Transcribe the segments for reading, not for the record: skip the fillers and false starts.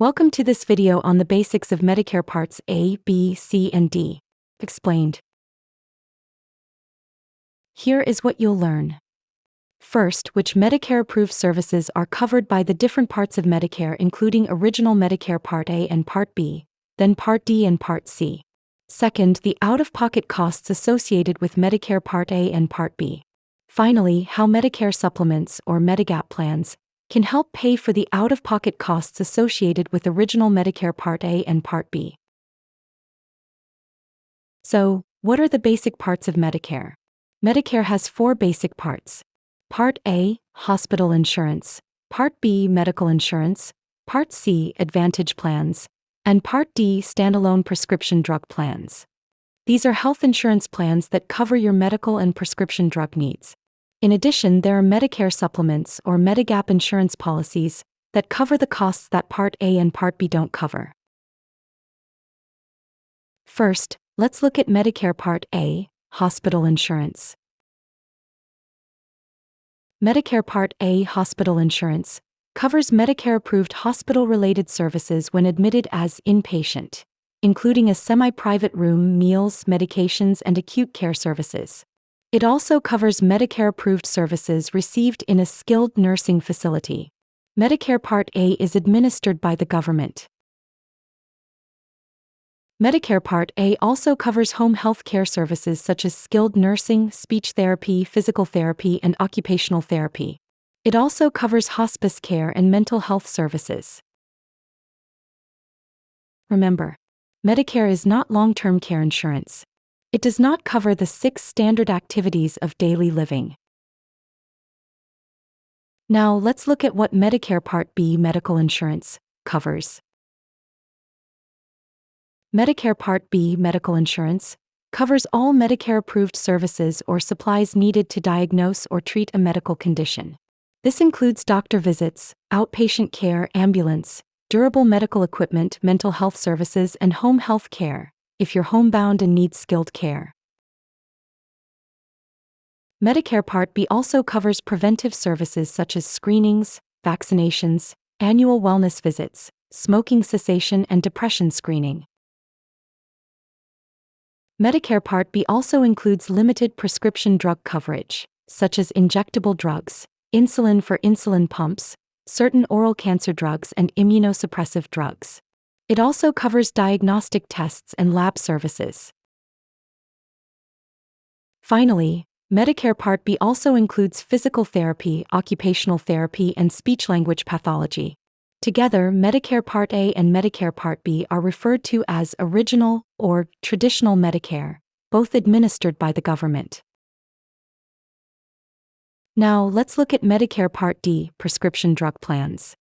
Welcome to this video on the basics of Medicare Parts A, B, C, and D. Explained. Here is what you'll learn. First, which Medicare-approved services are covered by the different parts of Medicare, including original Medicare Part A and Part B, then Part D and Part C. Second, the out-of-pocket costs associated with Medicare Part A and Part B. Finally, how Medicare supplements, or Medigap plans, can help pay for the out-of-pocket costs associated with original Medicare Part A and Part B. So, what are the basic parts of Medicare? Medicare has 4 basic parts. Part A, hospital insurance, Part B, medical insurance, Part C, Advantage plans, and Part D, standalone prescription drug plans. These are health insurance plans that cover your medical and prescription drug needs. In addition, there are Medicare supplements or Medigap insurance policies that cover the costs that Part A and Part B don't cover. First, let's look at Medicare Part A, hospital insurance. Medicare Part A hospital insurance covers Medicare-approved hospital-related services when admitted as inpatient, including a semi-private room, meals, medications, and acute care services. It also covers Medicare-approved services received in a skilled nursing facility. Medicare Part A is administered by the government. Medicare Part A also covers home health care services such as skilled nursing, speech therapy, physical therapy, and occupational therapy. It also covers hospice care and mental health services. Remember, Medicare is not long-term care insurance. It does not cover the 6 standard activities of daily living. Now let's look at what Medicare Part B medical insurance covers. Medicare Part B medical insurance covers all Medicare-approved services or supplies needed to diagnose or treat a medical condition. This includes doctor visits, outpatient care, ambulance, durable medical equipment, mental health services, and home health care, if you're homebound and need skilled care. Medicare Part B also covers preventive services such as screenings, vaccinations, annual wellness visits, smoking cessation, and depression screening. Medicare Part B also includes limited prescription drug coverage, such as injectable drugs, insulin for insulin pumps, certain oral cancer drugs, and immunosuppressive drugs. It also covers diagnostic tests and lab services. Finally, Medicare Part B also includes physical therapy, occupational therapy, and speech-language pathology. Together, Medicare Part A and Medicare Part B are referred to as original or traditional Medicare, both administered by the government. Now, let's look at Medicare Part D, prescription drug plans.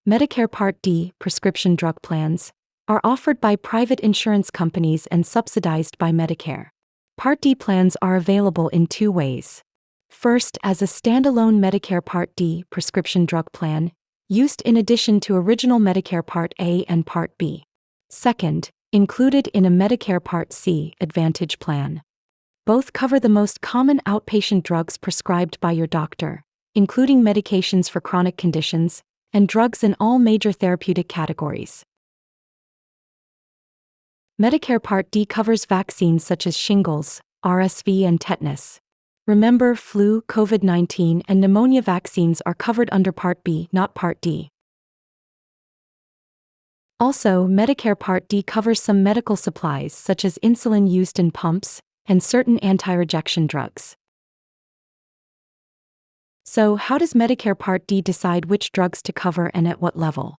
Medicare Part D prescription drug plans are offered by private insurance companies and subsidized by Medicare. Part D plans are available in 2 ways. First, as a standalone Medicare Part D prescription drug plan, used in addition to original Medicare Part A and Part B. Second, included in a Medicare Part C Advantage plan. Both cover the most common outpatient drugs prescribed by your doctor, including medications for chronic conditions, and drugs in all major therapeutic categories. Medicare Part D covers vaccines such as shingles, RSV, and tetanus. Remember, flu, COVID-19, and pneumonia vaccines are covered under Part B, not Part D. Also, Medicare Part D covers some medical supplies such as insulin used in pumps and certain anti-rejection drugs. So, how does Medicare Part D decide which drugs to cover and at what level?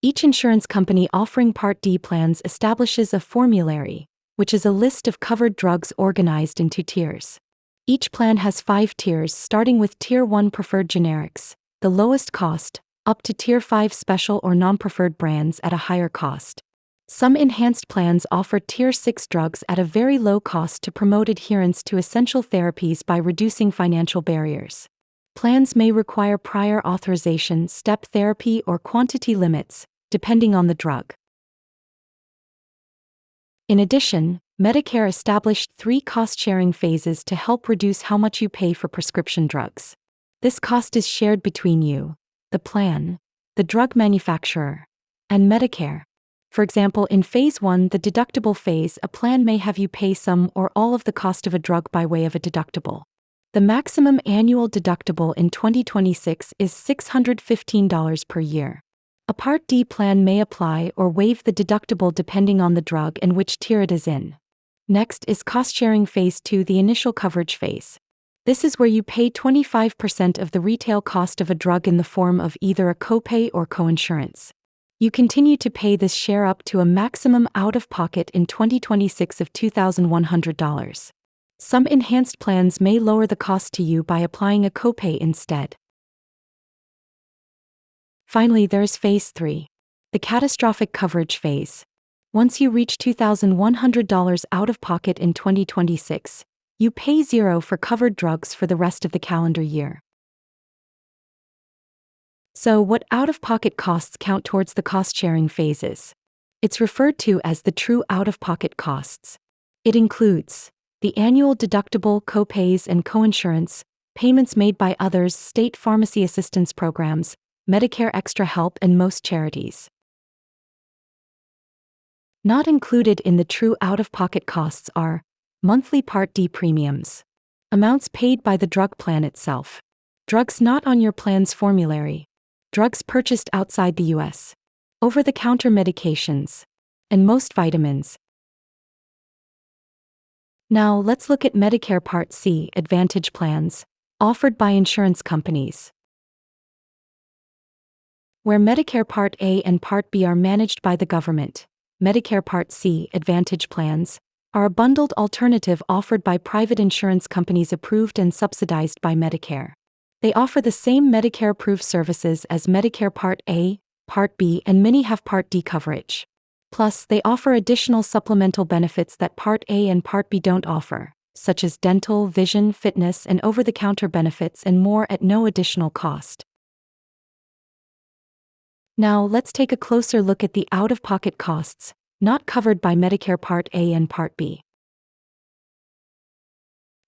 Each insurance company offering Part D plans establishes a formulary, which is a list of covered drugs organized into tiers. Each plan has 5 tiers, starting with Tier 1 preferred generics, the lowest cost, up to Tier 5 special or non-preferred brands at a higher cost. Some enhanced plans offer Tier 6 drugs at a very low cost to promote adherence to essential therapies by reducing financial barriers. Plans may require prior authorization, step therapy, or quantity limits, depending on the drug. In addition, Medicare established 3 cost-sharing phases to help reduce how much you pay for prescription drugs. This cost is shared between you, the plan, the drug manufacturer, and Medicare. For example, in Phase 1, the deductible phase, a plan may have you pay some or all of the cost of a drug by way of a deductible. The maximum annual deductible in 2026 is $615 per year. A Part D plan may apply or waive the deductible depending on the drug and which tier it is in. Next is cost-sharing Phase 2, the initial coverage phase. This is where you pay 25% of the retail cost of a drug in the form of either a copay or coinsurance. You continue to pay this share up to a maximum out-of-pocket in 2026 of $2,100. Some enhanced plans may lower the cost to you by applying a copay instead. Finally, there's Phase 3, the catastrophic coverage phase. Once you reach $2,100 out-of-pocket in 2026, you pay $0 for covered drugs for the rest of the calendar year. So, what out-of-pocket costs count towards the cost-sharing phases? It's referred to as the true out-of-pocket costs. It includes the annual deductible, copays and coinsurance, payments made by others, state pharmacy assistance programs, Medicare Extra Help, and most charities. Not included in the true out-of-pocket costs are monthly Part D premiums, amounts paid by the drug plan itself, drugs not on your plan's formulary, drugs purchased outside the U.S., over-the-counter medications, and most vitamins. Now let's look at Medicare Part C Advantage plans, offered by insurance companies. Where Medicare Part A and Part B are managed by the government, Medicare Part C Advantage plans are a bundled alternative offered by private insurance companies approved and subsidized by Medicare. They offer the same Medicare-approved services as Medicare Part A, Part B, and many have Part D coverage. Plus, they offer additional supplemental benefits that Part A and Part B don't offer, such as dental, vision, fitness, and over-the-counter benefits and more at no additional cost. Now, let's take a closer look at the out-of-pocket costs, not covered by Medicare Part A and Part B.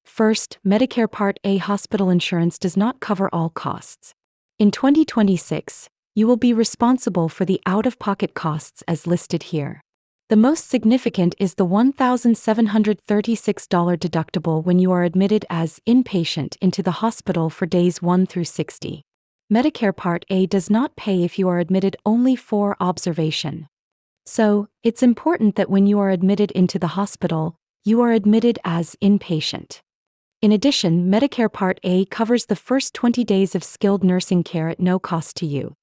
First, Medicare Part A hospital insurance does not cover all costs. In 2026, you will be responsible for the out-of-pocket costs as listed here. The most significant is the $1,736 deductible when you are admitted as inpatient into the hospital for days 1 through 60. Medicare Part A does not pay if you are admitted only for observation. So, it's important that when you are admitted into the hospital, you are admitted as inpatient. In addition, Medicare Part A covers the first 20 days of skilled nursing care at no cost to you.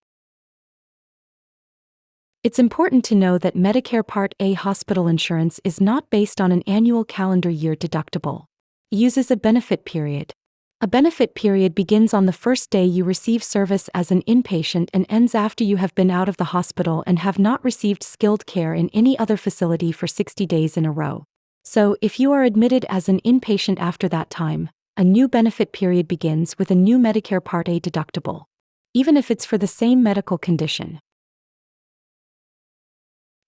It's important to know that Medicare Part A hospital insurance is not based on an annual calendar year deductible. It uses a benefit period. A benefit period begins on the first day you receive service as an inpatient and ends after you have been out of the hospital and have not received skilled care in any other facility for 60 days in a row. So, if you are admitted as an inpatient after that time, a new benefit period begins with a new Medicare Part A deductible, even if it's for the same medical condition.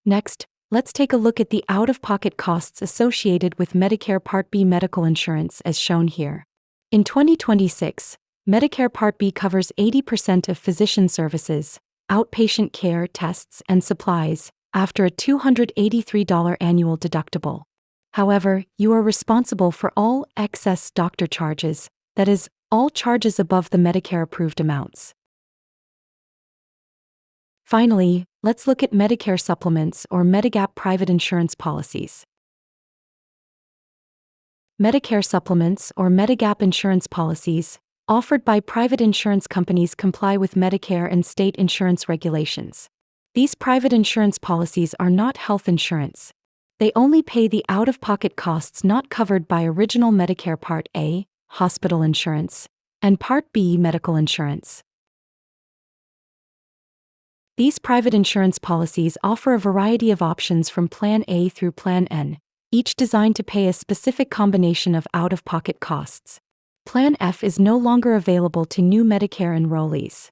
Next, let's take a look at the out-of-pocket costs associated with Medicare Part B medical insurance as shown here. In 2026, Medicare Part B covers 80% of physician services, outpatient care, tests, and supplies, after a $283 annual deductible. However, you are responsible for all excess doctor charges, that is, all charges above the Medicare-approved amounts. Finally, let's look at Medicare supplements or Medigap private insurance policies. Medicare supplements or Medigap insurance policies, offered by private insurance companies, comply with Medicare and state insurance regulations. These private insurance policies are not health insurance. They only pay the out-of-pocket costs not covered by original Medicare Part A, hospital insurance, and Part B, medical insurance. These private insurance policies offer a variety of options from Plan A through Plan N, each designed to pay a specific combination of out-of-pocket costs. Plan F is no longer available to new Medicare enrollees.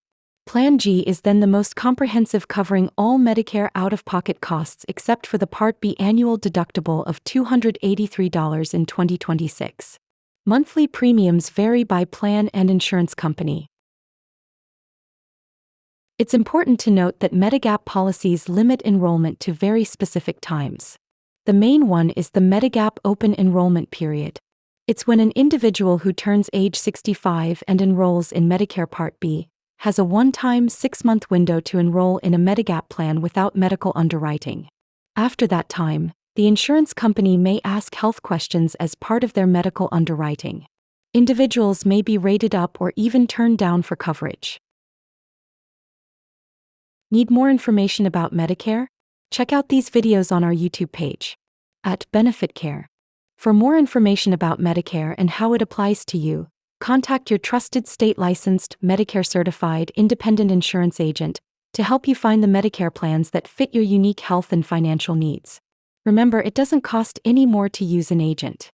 Plan G is then the most comprehensive, covering all Medicare out-of-pocket costs except for the Part B annual deductible of $283 in 2026. Monthly premiums vary by plan and insurance company. It's important to note that Medigap policies limit enrollment to very specific times. The main one is the Medigap open enrollment period. It's when an individual who turns age 65 and enrolls in Medicare Part B has a one-time 6-month window to enroll in a Medigap plan without medical underwriting. After that time, the insurance company may ask health questions as part of their medical underwriting. Individuals may be rated up or even turned down for coverage. Need more information about Medicare? Check out these videos on our YouTube page at Benefit Care. For more information about Medicare and how it applies to you, contact your trusted state-licensed, Medicare-certified independent insurance agent to help you find the Medicare plans that fit your unique health and financial needs. Remember, it doesn't cost any more to use an agent.